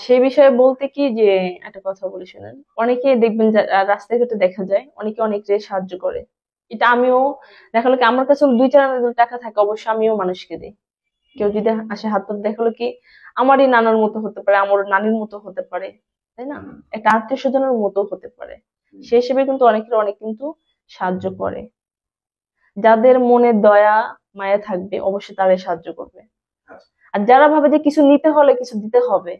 সেই বিষয়ে বলতে কি যে একটা কথা বলি শুনেন। অনেকে দেখবেন রাস্তাঘাটে দেখা যায় অনেকে অনেককে সাহায্য করে। এটা আমিও দেখালো কি আমার কাছে 2-4 আনা টাকা থাকে, অবশ্যই আমিও মানুষকে দিই। কেউ যদি আসে হাত পাতে দেখালো কি আমারই নানার মতো হতে পারে, আমার নানির মতো হতে পারে, তাই না? হুম, একটা আত্মীয় স্বজনের মতো হতে পারে। হুম। সেই হিসেবে কিন্তু অনেকের অনেক কিন্তু সাহায্য করে। যাদের মনে দয়া মায়া থাকবে অবশ্যই তারাই সাহায্য করবে। আচ্ছা। আর যারা ভাবে যে কিছু নিতে হলে কিছু দিতে হবে,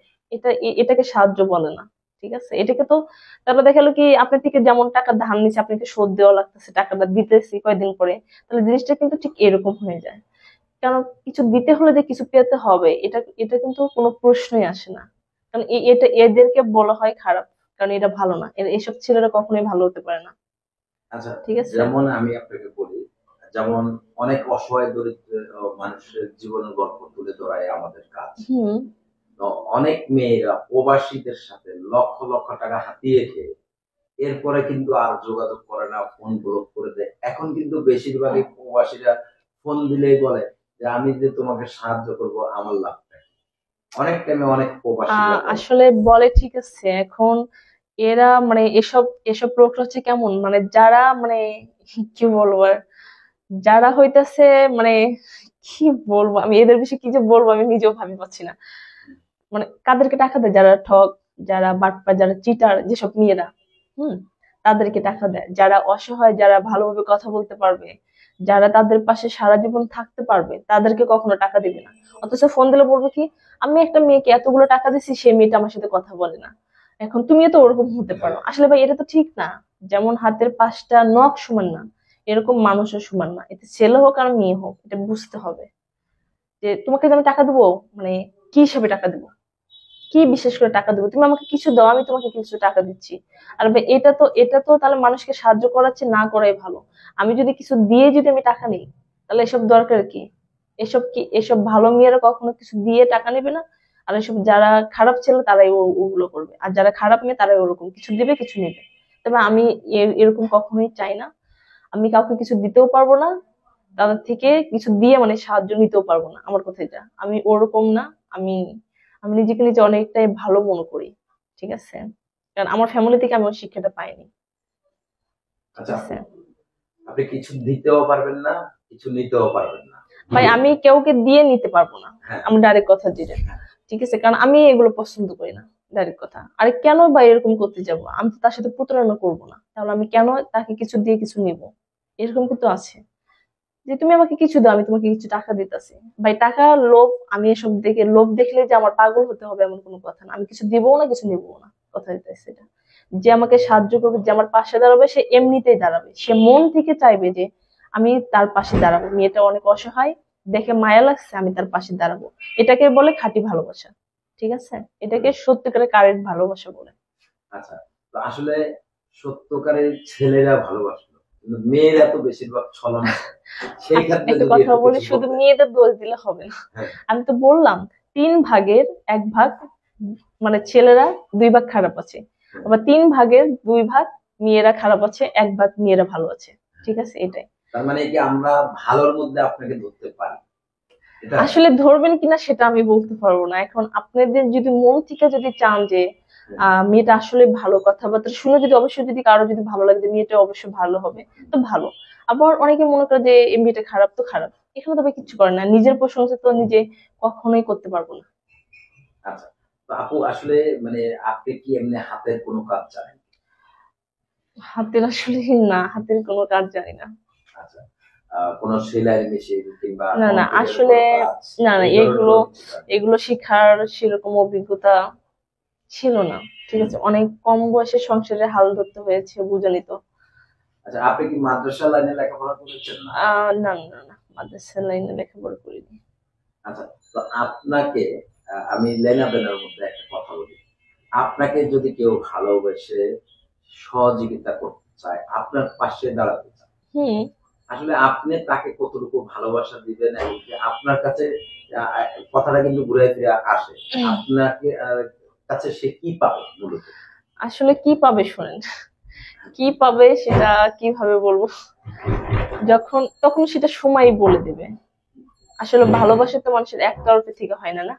এটাকে সাহায্য বলে না। ঠিক আছে, এটাকে তো তারপর দেখালো কি আপনার থেকে যেমন টাকা ধার নিচ্ছে আপনাকে শোধ দেওয়া লাগতেছে, টাকাটা দিতেছি কয়দিন পরে, তাহলে জিনিসটা কিন্তু ঠিক এরকম হয়ে যায়। কারণ কিছু দিতে হলে যে কিছু পেতে হবে, এটা এটা কিন্তু কোনো প্রশ্নই আসে না। কারণ এটা এদেরকে বলা হয় খারাপ, কারণ এটা ভালো না, এসব ছেলেরা কখনোই ভালো হতে পারে না। আচ্ছা, ঠিক আছে। যেমন আমি আপনাকে বলি, যেমন অনেক অসহায় দরিদ্র মানুষের জীবনের গল্প তুলে ধরায় আমাদের কাজ। হুম। তো অনেক মেয়েরা প্রবাসীদের সাথে লক্ষ লক্ষ টাকা হাতিয়ে খেয়ে এরপরে কিন্তু আর যোগাযোগ করে না, ফোন ব্লক করে দেয়। এখন কিন্তু বেশিরভাগই প্রবাসীরা ফোন দিলেই বলে যে আমি যে তোমাকে সাহায্য করব, আমার লাভটা কি? অনেক টাইমে অনেক প্রবাসীরা বলে। আসলে বলে ঠিক আছে। এখন এরা মানে এসব এসব প্রোগ্রাম হচ্ছে কেমন, মানে যারা মানে কি বলবো আর, যারা হইতাছে মানে কি বলবো আমি এদের বিষয়ে, কি যে বলবো আমি নিজেও ভাবি পাচ্ছি না। মানে কাদেরকে টাকা দেয়, যারা ঠক, যারা বাটপার, যারা চিটার, যেসব মেয়েরা, হুম, তাদেরকে টাকা দেয়। যারা অসহায়, যারা ভালোভাবে কথা বলতে পারবে, যারা তাদের পাশে সারা জীবন থাকতে পারবে, তাদেরকে কখনো টাকা দিবে না। অথচ ফোন দিলে বলবো কি আমি একটা মেয়েকে এতগুলো টাকা দিচ্ছি, সে মেয়েটা আমার সাথে কথা বলে না। এখন তুমিও তো ওরকম হতে পারো। আসলে ভাই এটা তো ঠিক না। যেমন হাতের 5টা নখ সমান না, এরকম মানুষও সমান না। এতে ছেলে হোক আর মেয়ে হোক, এটা বুঝতে হবে যে তোমাকে যে আমি টাকা দেবো, মানে কি হিসাবে টাকা দেবো, কি বিশেষ করে টাকা দেবো, তুমি আমাকে কিছু দাও আমি তোমাকে কিছু টাকা দিচ্ছি। আর ভাই এটা তো তাহলে মানুষকে সাহায্য করাচ্ছে না করাই ভালো। আমি যদি কিছু দিয়ে যদি আমি টাকা নিই, তাহলে এসব দরকার কি? এসব ভালো মেয়েরা কখনো কিছু দিয়ে টাকা নেবে না। আর এসব যারা খারাপ ছেলে তারাই ওগুলো করবে, আর যারা খারাপ মেয়ে তারাই ওরকম কিছু দিবে কিছু নেবে। তবে আমি এরকম কখনোই চাই না। আমি কাউকে কিছু দিতেও পারবো না, তাদের থেকে কিছু দিয়ে মানে সাহায্য নিতেও পারবো না। আমার কথা এটা, আমি ওরকম না। আমি আমি নিজেকে নিজে অনেকটাই ভালো মনে করি। ঠিক আছে, কারণ আমার ফ্যামিলি থেকে আমি ওই শিক্ষাটা পাইনি। ঠিক আচ্ছা আপু, আছে আপনি কিছু দিতেও পারবেন না, কিছু নিতেও পারবেন না। ভাই, আমি কাউকে দিয়ে নিতে পারবো না। হ্যাঁ, আমি ডাইরেক্ট কথা দিলে, হ্যাঁ। ঠিক আছে, কারণ আমি এগুলো পছন্দ করি না। ডাইরেক্ট কথা, আরে কেন বা এরকম করতে যাব? আমি তো তার সাথে প্রতারণা করবো না, তাহলে আমি কেন তাকে কিছু দিয়ে কিছু নিব? এরকম কিন্তু আছে যে তুমি আমাকে কিছু দাও আমি তোমাকে কিছু টাকা দিতেছি। ভাই টাকা, লোভ, আমি এসব দেখে লোভ দেখলে যে আমার পাগল হতে হবে এমন কোনো কথা না। আমি কিছু দিবও না কিছু নিবও না, কথা দিতেছি এটা। যে আমাকে সাহায্য করবে, যে আমার পাশে দাঁড়াবে, সে এমনিতেই দাঁড়াবে, সে মন থেকে চাইবে যে আমি তার পাশে দাঁড়াবো। মেয়েটা অনেক অসহায়, দেখে মায়া লাগছে, আমি তার পাশে দাঁড়াবো। এটাকে বলে খাঁটি ভালোবাসা। ঠিক আছে, এটাকে হুম। সত্যিকারের কারেন্ট ভালোবাসা বলে। আচ্ছা, তো আসলে সত্যকারের ছেলেরা ভালোবাসলো, কিন্তু মেয়েরা তো বেশিরভাগ ছলনা করে। সেই আচ্ছা ক্ষেত্রে একটা যদি কথা একটু বলি, কিছু শুধু বলতেন। মেয়েদের দোষ দিলে হবে না। হ্যাঁ। আমি তো বললাম 3 ভাগের 1 ভাগ, মানে ছেলেরা 2 ভাগ খারাপ আছে। হ্যাঁ। আবার 3 ভাগের 2 ভাগ মেয়েরা খারাপ আছে, 1 ভাগ মেয়েরা ভালো আছে। ঠিক আছে, এটাই। তার মানে কি আমরা ভালোর মধ্যে আপনাকে ধরতে পারি, এটা? আসলে ধরবেন কিনা সেটা আমি বলতে পারবো না। এখন আপনাদের যদি মন থেকে যদি চান যে হ্যাঁ। মেয়েটা আসলে ভালো, কথাবার্তা শুনে যদি অবশ্যই যদি কারো যদি ভালো লাগে যে মেয়েটা অবশ্যই ভালো হবে, তো ভালো। আবার অনেকে মনে করে যে এই মেয়েটা খারাপ, তো খারাপ। এখানে তবে কিচ্ছু করে না, নিজের প্রশংসা তো নিজে কখনোই করতে পারবো না। আচ্ছা, তো আপু আসলে মানে আপনি কি এমনি হাতের কোনো কাজ জানেন? হাতের আসলে না, হাতের কোনো কাজ জানি না। আচ্ছা, কোনো সেলাই মেশিন কিংবা না না কম্পিউটারের আসলে, কোনো কাজ, না না এই ধরনের এগুলো কোনো কিছু জানেন? এগুলো শেখার সেরকম অভিজ্ঞতা ছিল না। ঠিক হুম। আছে, অনেক কম বয়সে সংসারে হাল ধরতে হয়েছে, বুঝেনি তো। আচ্ছা, আপনি কি মাদ্রাসা লাইনে লেখাপড়া করেছেন না? না না না, মাদ্রাসা লাইনে লেখাপড়া করিনি। আচ্ছা, তো আপনাকে আমি লেনা দেনার মধ্যে একটা কথা বলি। আপনাকে যদি কেউ ভালোবেসে সহযোগিতা করতে চায়, আপনার পাশে দাঁড়াতে চায়, হুম। আসলে আপনি তাকে কতটুকু ভালোবাসা দিবেন এবং কি আপনার কাছে কথাটা কিন্তু ঘুরে ফিরে আসে। আপনাকে কাছে সে কি পাবে মূলত? আসলে কি পাবে শোনেন, কি পাবে সেটা কিভাবে বলবো, যখন তখন সেটা সময় বলে দেবে। আসলে ভালোবাসা তো মানুষের একতরফা থেকে হয় না, না?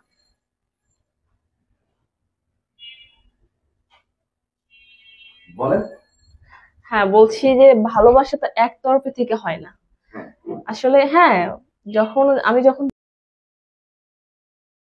বলেন। হ্যাঁ, বলছি যে ভালোবাসা তো একতরফা থেকে হয় না। হ্যাঁ। আসলে হ্যাঁ, যখন